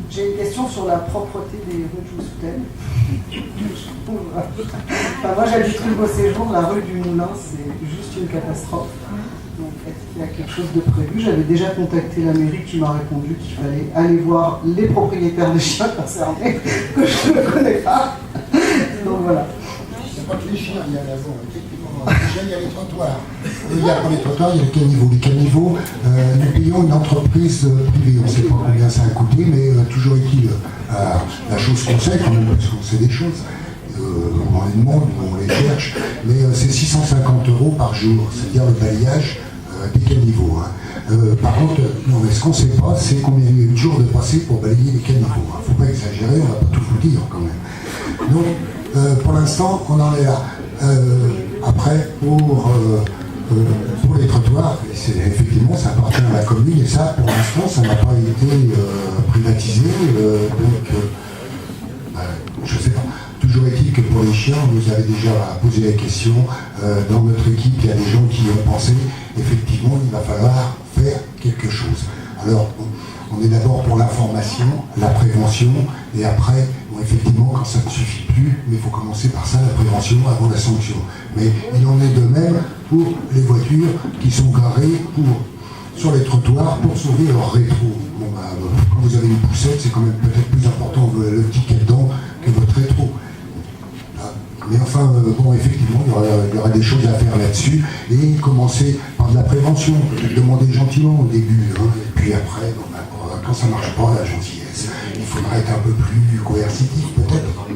j'ai une question sur la propreté des rues de Joustouten. Enfin, moi j'habite rue Beau Séjour, la rue du Moulin, c'est juste une catastrophe. Donc est-ce qu'il y a quelque chose de prévu? J'avais déjà contacté la mairie qui m'a répondu qu'il fallait aller voir les propriétaires des chiens concernés, que je ne connais pas. Donc voilà. C'est pas que les chiens, il y a la zone, effectivement. Déjà, il y a les trottoirs. Il y a pour les trottoirs, il y a le caniveau. Les caniveaux, nous payons une entreprise privée. On ne sait pas combien ça a coûté, mais toujours est-il, la chose qu'on sait quand même, parce qu'on sait des choses, on les demande, on les cherche, mais c'est 650 € par jour, c'est-à-dire le balayage des caniveaux. Hein. Par contre, non, mais ce qu'on ne sait pas, c'est combien il y a eu de jours de passé pour balayer les caniveaux. Il ne faut pas exagérer, on ne va pas tout vous dire quand même. Donc, pour l'instant, on en est là. Après, pour les trottoirs, effectivement, ça appartient à la commune, et ça, pour l'instant, ça n'a pas été privatisé. Donc, je ne sais pas. Toujours est-il que pour les chiens, on nous avait déjà posé la question. Dans notre équipe, il y a des gens qui ont pensé, effectivement, il va falloir faire quelque chose. Alors, on est d'abord pour l'information, la prévention, et après, bon, effectivement, quand ça ne suffit plus, mais il faut commencer par ça, la prévention avant la sanction. Mais il en est de même pour les voitures qui sont garées sur les trottoirs pour sauver leur rétro. Bon, quand vous avez une poussette, c'est quand même peut-être plus important le ticket dedans que votre rétro. Mais enfin, bon, effectivement, il y aura des choses à faire là-dessus, et commencer par de la prévention, peut-être demander gentiment au début, hein, et puis après, bon, quand ça ne marche pas, la gentillesse, il faudra être un peu plus coercitif, peut-être.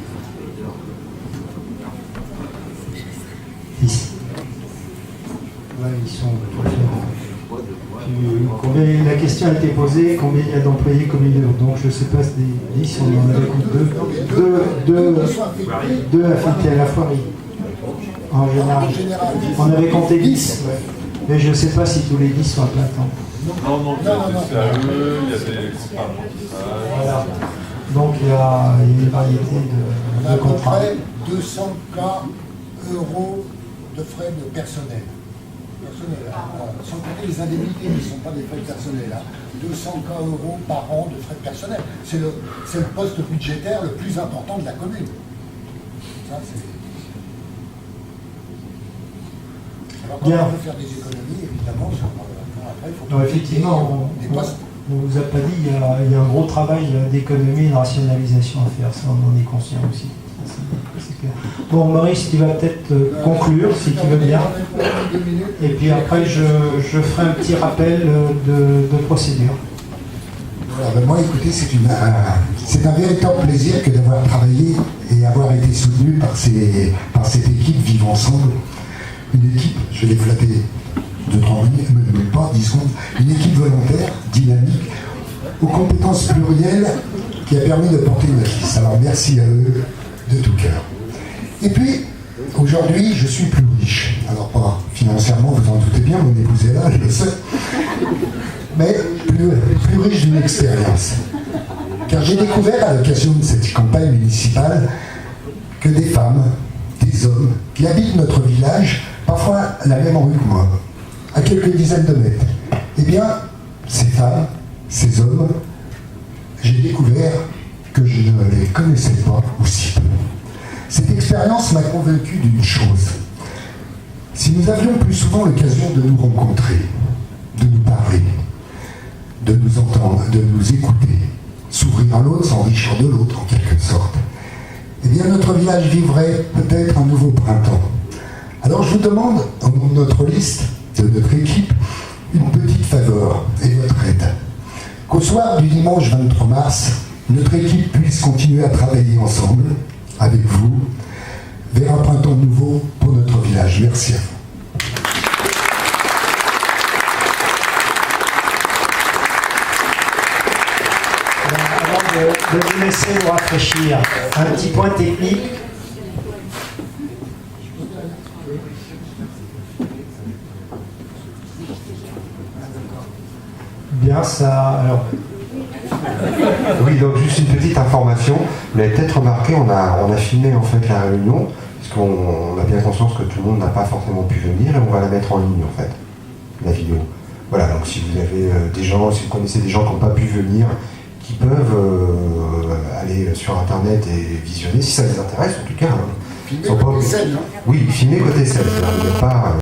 Ici. Ouais, ils sont combien, la question a été posée, combien il y a d'employés, combien il y a, donc je ne sais pas, c'est 10, on en avait deux affectés à la foirie. En général. On avait compté 10, ouais. Mais je ne sais pas si tous les 10 sont à plein temps. Non, il y a des CAE, il y a des contrats. Voilà. Donc il y a une variété on a de contrats. À peu près 200 € de frais de personnel. Sans compter les indemnités qui ne sont pas des frais personnels. 200 € par an de frais de personnel. C'est le poste budgétaire le plus important de la commune. Ça, alors quand on veut faire des économies, évidemment, après, il faut... Non, effectivement, on ne vous a pas dit, il y a un gros travail d'économie et de rationalisation à faire, ça on en est conscient aussi. C'est clair. Bon, Maurice, tu vas peut-être conclure, si tu veux bien. Et puis après, je ferai un petit rappel de procédure. Alors, ben moi, écoutez, c'est un véritable plaisir que d'avoir travaillé et avoir été soutenu par cette équipe Vivre Ensemble. Une équipe, je vais les flatter 2-3 minutes, même pas 10 secondes, une équipe volontaire, dynamique, aux compétences plurielles qui a permis de porter notre liste. Alors merci à eux de tout cœur. Et puis, aujourd'hui, je suis plus riche. Alors pas financièrement, vous en doutez bien, mon épouse est là, je le sais. Mais plus riche d'une expérience. Car j'ai découvert à l'occasion de cette campagne municipale que des femmes, des hommes qui habitent notre village, parfois la même rue que moi, à quelques dizaines de mètres. Eh bien, ces femmes, ces hommes, j'ai découvert que je ne les connaissais pas aussi peu. Cette expérience m'a convaincu d'une chose. Si nous avions plus souvent l'occasion de nous rencontrer, de nous parler, de nous entendre, de nous écouter, s'ouvrir à l'autre, s'enrichir de l'autre en quelque sorte, eh bien notre village vivrait peut-être un nouveau printemps. Alors je vous demande, au nom de notre liste, de notre équipe, une petite faveur et votre aide. Qu'au soir du dimanche 23 mars, notre équipe puisse continuer à travailler ensemble, avec vous, vers un printemps nouveau pour notre village. Merci à vous. Avant de vous laisser vous rafraîchir, un petit point technique. Bien, ça. Alors. Oui, donc juste une petite information. Vous l'avez peut-être remarqué, on a filmé en fait la réunion, parce qu'on a bien conscience que tout le monde n'a pas forcément pu venir, et on va la mettre en ligne en fait, la vidéo. Voilà, donc si vous avez des gens, si vous connaissez des gens qui n'ont pas pu venir, qui peuvent aller sur Internet et visionner, si ça les intéresse en tout cas. Hein. Filmer côté scène, non ? Oui, filmer côté scène. Il n'y a pas,